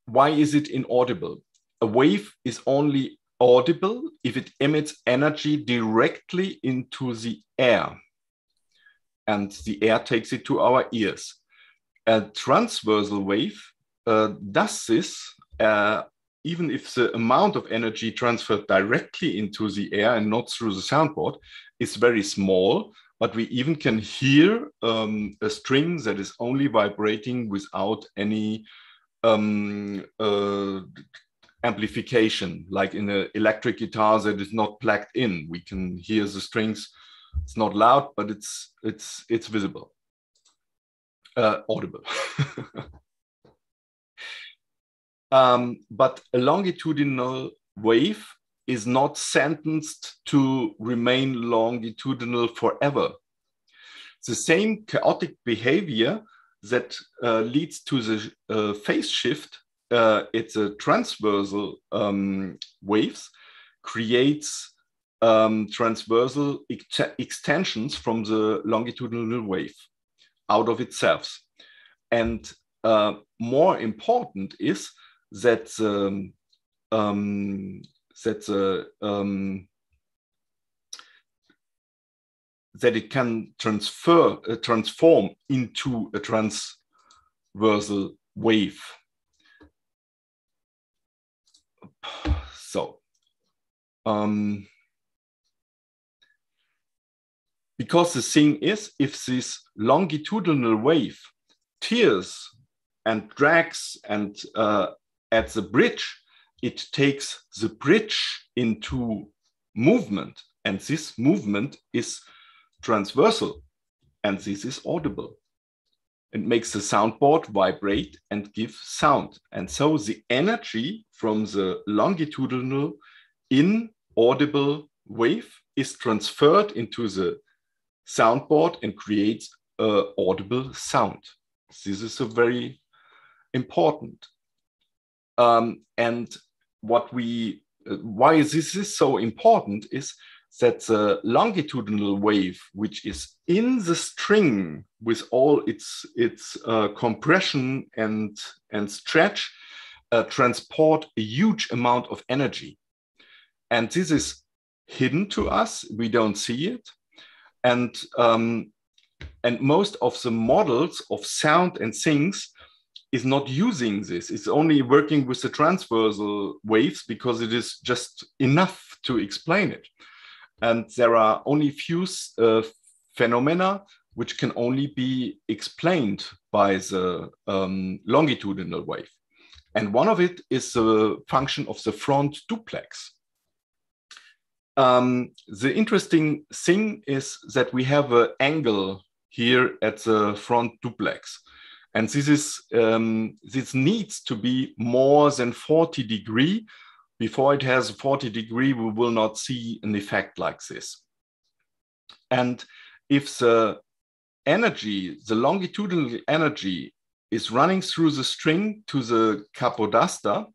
Why is it inaudible? A wave is only audible if it emits energy directly into the air, and the air takes it to our ears. A transversal wave does this even if the amount of energy transferred directly into the air and not through the soundboard is very small, but we even can hear a string that is only vibrating without any amplification, like in an electric guitar that is not plugged in. We can hear the strings. It's not loud, but it's visible, audible. But a longitudinal wave is not sentenced to remain longitudinal forever. The same chaotic behavior that leads to the phase shift, it's a transversal waves, creates transversal extensions from the longitudinal wave out of itself. And more important is that that it can transform into a transversal wave. So, because the thing is, if this longitudinal wave tears and drags and at the bridge, it takes the bridge into movement, and this movement is transversal, and this is audible. It makes the soundboard vibrate and give sound. And so the energy from the longitudinal inaudible wave is transferred into the soundboard and creates an audible sound. This is a very important. And why this is so important is that the longitudinal wave, which is in the string with all its compression and stretch, transport a huge amount of energy. And this is hidden to us. We don't see it. And most of the models of sound and things is not using this. It's only working with the transversal waves because it is just enough to explain it. And there are only few phenomena which can only be explained by the longitudinal wave. And one of it is the function of the front duplex. The interesting thing is that we have an angle here at the front duplex. And this needs to be more than 40 degrees. Before it has 40 degrees, we will not see an effect like this. And if the energy, the longitudinal energy, is running through the string to the capodaster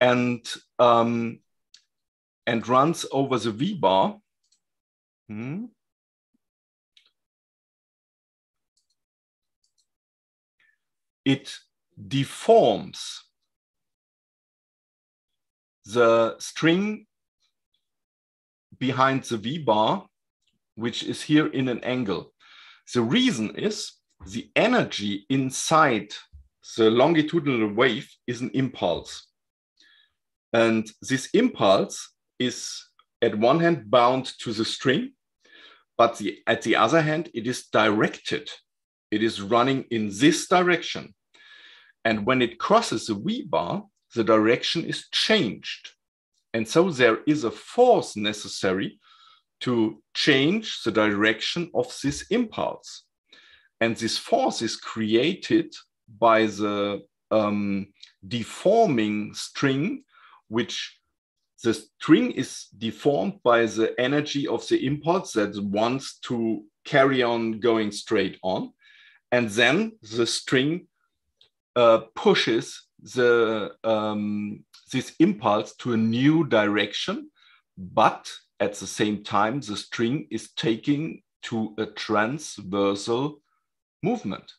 and runs over the V-bar, it deforms the string behind the V-bar, which is here in an angle. The reason is the energy inside the longitudinal wave is an impulse. And this impulse is at one hand bound to the string, but at the other hand, it is directed. It is running in this direction. And when it crosses the V-bar, the direction is changed. And so there is a force necessary to change the direction of this impulse. And this force is created by the deforming string, which the string is deformed by the energy of the impulse that wants to carry on going straight on. And then the string pushes this impulse to a new direction, but at the same time, the string is taking to a transversal movement.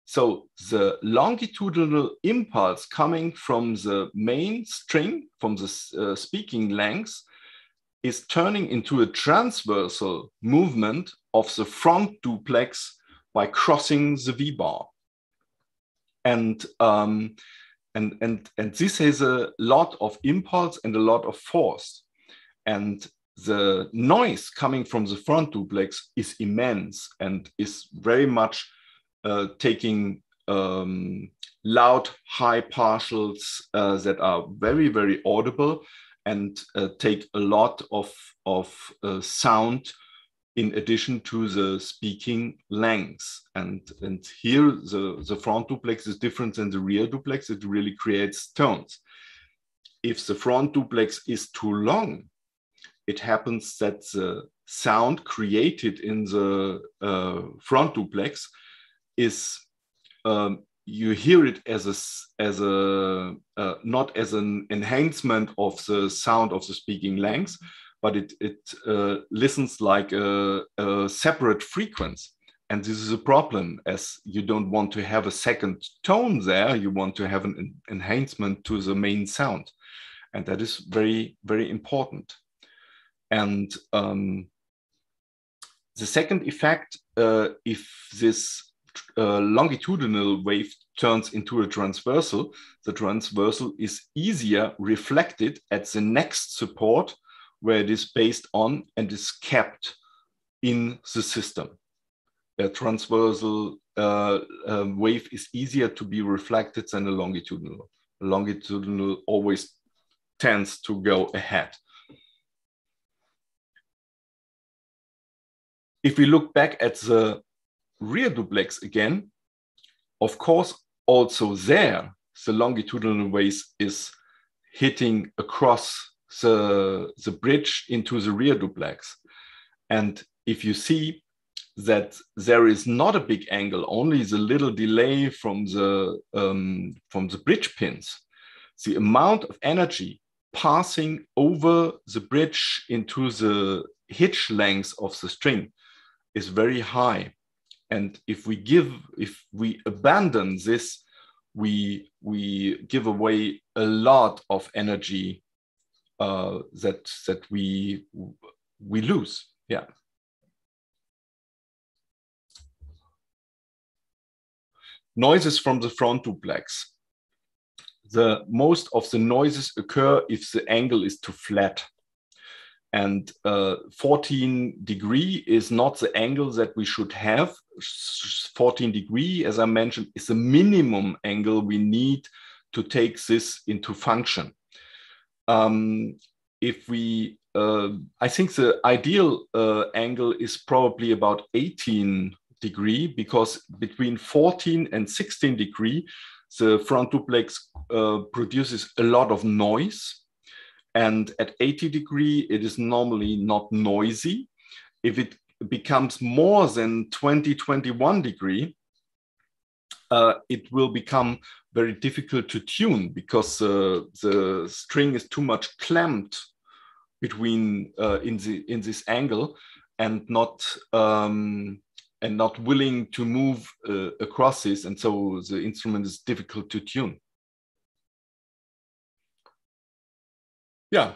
So the longitudinal impulse coming from the main string, from the speaking length, is turning into a transversal movement of the front duplex by crossing the V bar. And this has a lot of impulse and a lot of force. And the noise coming from the front duplex is immense and is very much taking loud high partials that are very, very audible and take a lot of sound in addition to the speaking length. And here the front duplex is different than the rear duplex. It really creates tones. If the front duplex is too long, it happens that the sound created in the front duplex is you hear it as a not as an enhancement of the sound of the speaking length, but it listens like a separate frequency. And this is a problem, as you don't want to have a second tone there. You want to have an enhancement to the main sound. And that is very, very important. And the second effect, if this longitudinal wave turns into a transversal, the transversal is easier reflected at the next support where it is based on and is kept in the system. A transversal wave is easier to be reflected than a longitudinal. A longitudinal always tends to go ahead. If we look back at the rear duplex again, of course, also there, the longitudinal wave is hitting across the bridge into the rear duplex. And if you see that there is not a big angle, only the little delay from the bridge pins, the amount of energy passing over the bridge into the hitch length of the string is very high. And if we abandon this, we give away a lot of energy that we lose. Yeah. Noises from the front duplex. The most of the noises occur if the angle is too flat. And 14 degree is not the angle that we should have. 14 degree, as I mentioned, is the minimum angle we need to take this into function. If we, I think the ideal angle is probably about 18 degree, because between 14 and 16 degree, the front duplex produces a lot of noise. And at 80 degree, it is normally not noisy. If it becomes more than 20, 21 degree, it will become very difficult to tune because the string is too much clamped between in this angle and not willing to move across this, and so the instrument is difficult to tune. Yeah,